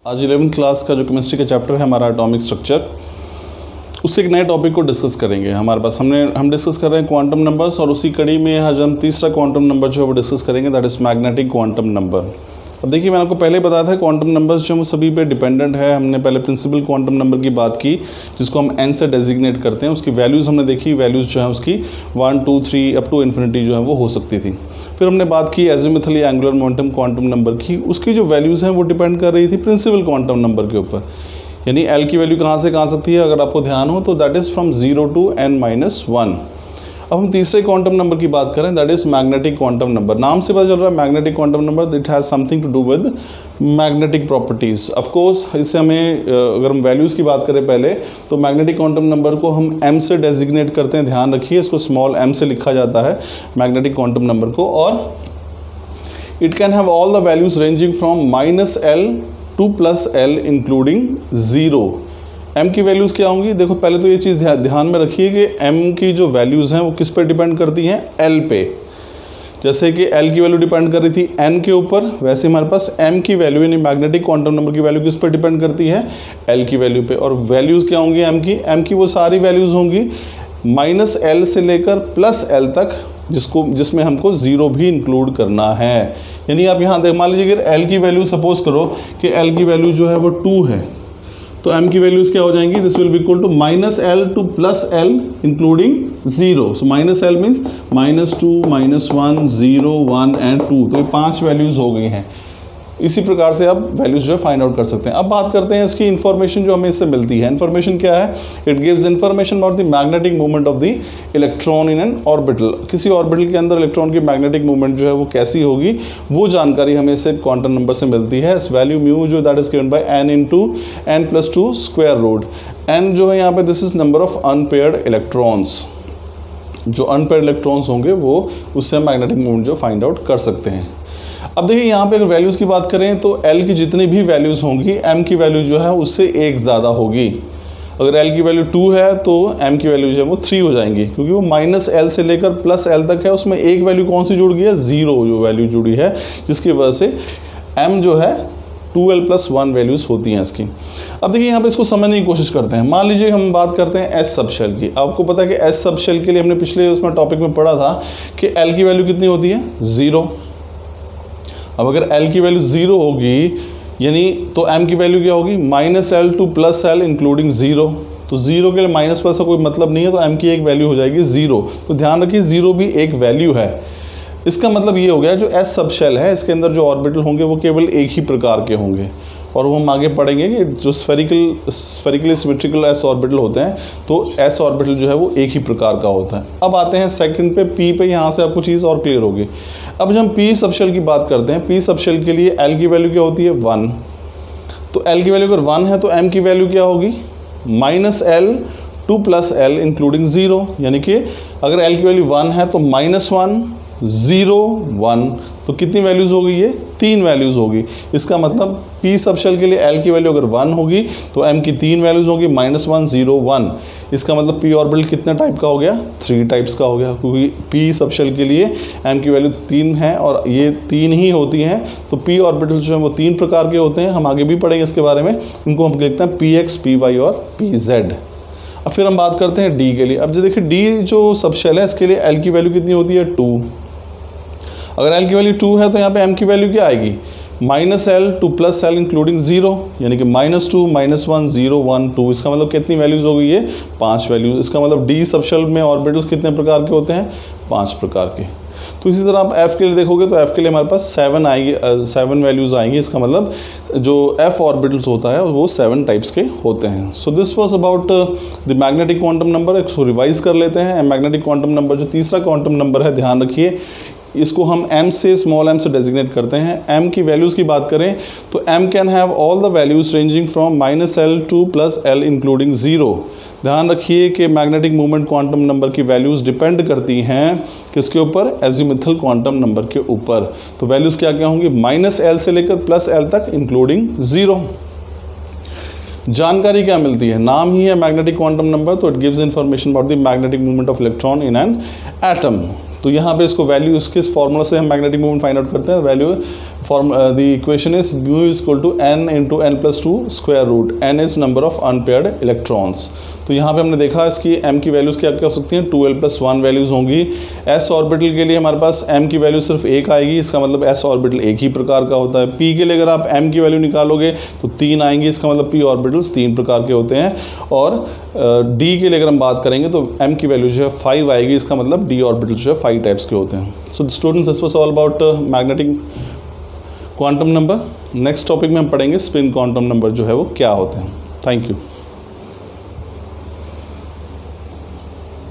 आज 11th class का जो केमिस्ट्री का चैप्टर है हमारा एटॉमिक स्ट्रक्चर, उससे एक नए टॉपिक को डिस्कस करेंगे। हमारे पास हम डिस्कस कर रहे हैं क्वांटम नंबर्स, और उसी कड़ी में आज हम तीसरा क्वांटम नंबर जो है वो डिस्कस करेंगे, that is magnetic quantum number. अब देखिए, मैंने आपको पहले बताया था क्वांटम नंबर्स जो हम सभी पे डिपेंडेंट है। हमने पहले प्रिंसिपल क्वांटम नंबर की बात की, जिसको हम n से डेजिग्नेट करते हैं। उसकी वैल्यूज़ हमने देखी, वैल्यूज़ जो है उसकी 1, 2, 3 अप टू इन्फिनिटी जो है वो हो सकती थी। फिर हमने बात की एजिमुथल या एंगुलर मोमेंटम क्वांटम नंबर की। उसकी जो वैल्यूज़ हैं वो डिपेंड कर रही थी प्रिंसिपल क्वांटम नंबर के ऊपर, यानी एल की वैल्यू कहाँ से कहाँ सकती है, अगर आपको ध्यान हो तो that is from 0 to n-1। अब हम तीसरे क्वांटम नंबर की बात करें, that is magnetic quantum number. नाम से पता चल रहा है magnetic quantum number, it has something to do with magnetic properties. Of course इससे हमें अगर हम वैल्यूज़ की बात करें पहले, तो मैग्नेटिक क्वांटम नंबर को हम m से डेजिग्नेट करते हैं। ध्यान रखिए, इसको स्मॉल m से लिखा जाता है मैग्नेटिक क्वांटम नंबर को, और it can have all the values ranging from -L to +L including 0। m की वैल्यूज़ क्या होंगी? देखो, पहले तो ये चीज़ ध्यान में रखिए कि m की जो वैल्यूज़ हैं वो किस पे डिपेंड करती हैं? L पे। जैसे कि L की वैल्यू डिपेंड कर रही थी n के ऊपर, वैसे हमारे पास m की वैल्यू यानी मैग्नेटिक क्वांटम नंबर की वैल्यू किस पे डिपेंड करती है? L की वैल्यू पे। और वैल्यूज़ क्या होंगी m की वो सारी वैल्यूज़ होंगी -L से लेकर +L तक, जिसमें हमको 0 भी इंक्लूड करना है। यानी आप यहाँ देख, मान लीजिए कि L की वैल्यू सपोज करो कि L की वैल्यू जो है वो 2 है, तो m की वैल्यूज़ क्या हो जाएंगी? This will be equal to -L to +L including 0। So -L means -2, -1, 0, 1 and 2। तो ये 5 वैल्यूज़ हो गई हैं। इसी प्रकार से आप वैल्यूज़ जो है फाइंड आउट कर सकते हैं। अब बात करते हैं इसकी इन्फॉर्मेशन जो हमें इससे मिलती है। इन्फॉर्मेशन क्या है? It gives information about the magnetic movement of the electron in an orbital. किसी ऑर्बिटल के अंदर इलेक्ट्रॉन की मैग्नेटिक मूवमेंट जो है वो कैसी होगी, वो जानकारी हमें इससे क्वांटम नंबर से मिलती है। इस वैल्यू म्यू जो that is given by n × n+2 square root. n जो है यहाँ पे this is number of unpaired electrons. जो अनपेयर्ड इलेक्ट्रॉन्स होंगे वो उससे मैग्नेटिक मूवमेंट जो फाइंड आउट कर सकते हैं। अब देखिए, यहाँ पे अगर वैल्यूज़ की बात करें तो L की जितनी भी वैल्यूज़ होंगी, M की वैल्यू जो है उससे 1 ज़्यादा होगी। अगर L की वैल्यू 2 है तो M की वैल्यू जो है वो 3 हो जाएंगी, क्योंकि वो -L से लेकर +L तक है। उसमें एक वैल्यू कौन सी जुड़ गई है? 0 जो वैल्यू जुड़ी है, जिसकी वजह से M जो है 2L+1 वैल्यूज़ होती हैं इसकी। अब देखिए, यहाँ पे इसको समझने की कोशिश करते हैं। मान लीजिए हम बात करते हैं S सब शेल की। आपको पता है कि S सब शेल के लिए हमने पिछले उसमें टॉपिक में पढ़ा था कि L की वैल्यू कितनी होती है? 0। अब अगर L की वैल्यू 0 होगी, यानी तो M की वैल्यू क्या होगी? -L to +L including 0। तो 0 के लिए माइनस प्लस का कोई मतलब नहीं है, तो M की एक वैल्यू हो जाएगी 0। तो ध्यान रखिए, 0 भी एक वैल्यू है। इसका मतलब ये हो गया, जो S सब शेल है इसके अंदर जो ऑर्बिटल होंगे वो केवल एक ही प्रकार के होंगे, और वो हम आगे पढ़ेंगे कि जो स्फेरिकली सिमेट्रिकल S ऑर्बिटल होते हैं, तो S ऑर्बिटल जो है वो एक ही प्रकार का होता है। अब आते हैं सेकंड पे, P पे। यहाँ से आपको चीज़ और क्लियर होगी। अब जब हम P सब शेल की बात करते हैं, P सब शेल के लिए L की वैल्यू क्या होती है? 1। तो L की वैल्यू अगर 1 है तो M की वैल्यू क्या होगी? -L to +L including 0। यानी कि अगर L की वैल्यू 1 है तो -1, 0, 1, तो कितनी वैल्यूज़ होगी? ये 3 वैल्यूज़ होगी। इसका मतलब P सब शेल के लिए L की वैल्यू अगर 1 होगी तो M की 3 वैल्यूज़ होगी, -1, 0, 1। इसका मतलब P ऑर्बिटल कितने टाइप का हो गया? 3 टाइप्स का हो गया, क्योंकि P सब शेल के लिए M की वैल्यू 3 है और ये 3 ही होती हैं। तो P ऑर्बिटल जो है वो 3 प्रकार के होते हैं। हम आगे भी पढ़ेंगे इसके बारे में। इनको हम लिखते हैं PX, PY और PZ। अब फिर हम बात करते हैं D के लिए। अब जो देखिए, D जो सब शेल है इसके लिए L की वैल्यू कितनी होती है? 2। अगर L की वैल्यू 2 है तो यहाँ पे M की वैल्यू क्या आएगी? -L to +L including 0। यानी कि -2, -1, 0, 1, 2। इसका मतलब कितनी वैल्यूज़ हो गई? ये 5 वैल्यूज़। इसका मतलब D सब शेल में ऑर्बिटल्स कितने प्रकार के होते हैं? 5 प्रकार के। तो इसी तरह आप F के लिए देखोगे तो F के लिए हमारे पास 7 आएगी, 7 वैल्यूज़ आएंगी। इसका मतलब जो F ऑर्बिटल्स होता है वो 7 टाइप्स के होते हैं। So this was about the magnetic quantum number. इसको रिवाइज कर लेते हैं। मैग्नेटिक क्वांटम नंबर जो तीसरा क्वांटम नंबर है, ध्यान रखिए, इसको हम m से स्मॉल m से डेजिग्नेट करते हैं। m की वैल्यूज़ की बात करें तो m can have all the values ranging from -L to +L including 0। ध्यान रखिए कि मैग्नेटिक मूवमेंट क्वांटम नंबर की वैल्यूज़ डिपेंड करती हैं किसके ऊपर? एजिमुथल क्वांटम नंबर के ऊपर। तो वैल्यूज़ क्या क्या होंगी? -L से लेकर +L तक इंक्लूडिंग 0। जानकारी क्या मिलती है? नाम ही है मैग्नेटिक क्वांटम नंबर, तो it gives information about the magnetic movement of electron in an atom. तो यहाँ पे इसको वैल्यू उसके फॉर्मूला से हम मैग्नेटिक मोमेंट फाइंड आउट करते हैं। Value the equation is mu is equal to n into n plus 2 square root, n is number of unpaired electrons. तो यहाँ पे हमने देखा इसकी m की वैल्यूज़ क्या क्या हो सकती हैं, 2l प्लस 1 वैल्यूज़ होंगी। s ऑर्बिटल के लिए हमारे पास m की वैल्यू सिर्फ 1 आएगी, इसका मतलब s ऑर्बिटल एक ही प्रकार का होता है। p के लिए अगर आप m की वैल्यू निकालोगे तो 3 आएंगी, इसका मतलब p ऑर्बिटल्स 3 प्रकार के होते हैं। और d के लिए अगर हम बात करेंगे तो m की वैल्यू जो है 5 आएगी, इसका मतलब d ऑर्बिटल जो है 5 टाइप्स के होते हैं। So students, this was all about magnetic quantum number. Next topic में हम पढ़ेंगे स्पिन क्वांटम नंबर जो है वो क्या होते हैं। Thank you.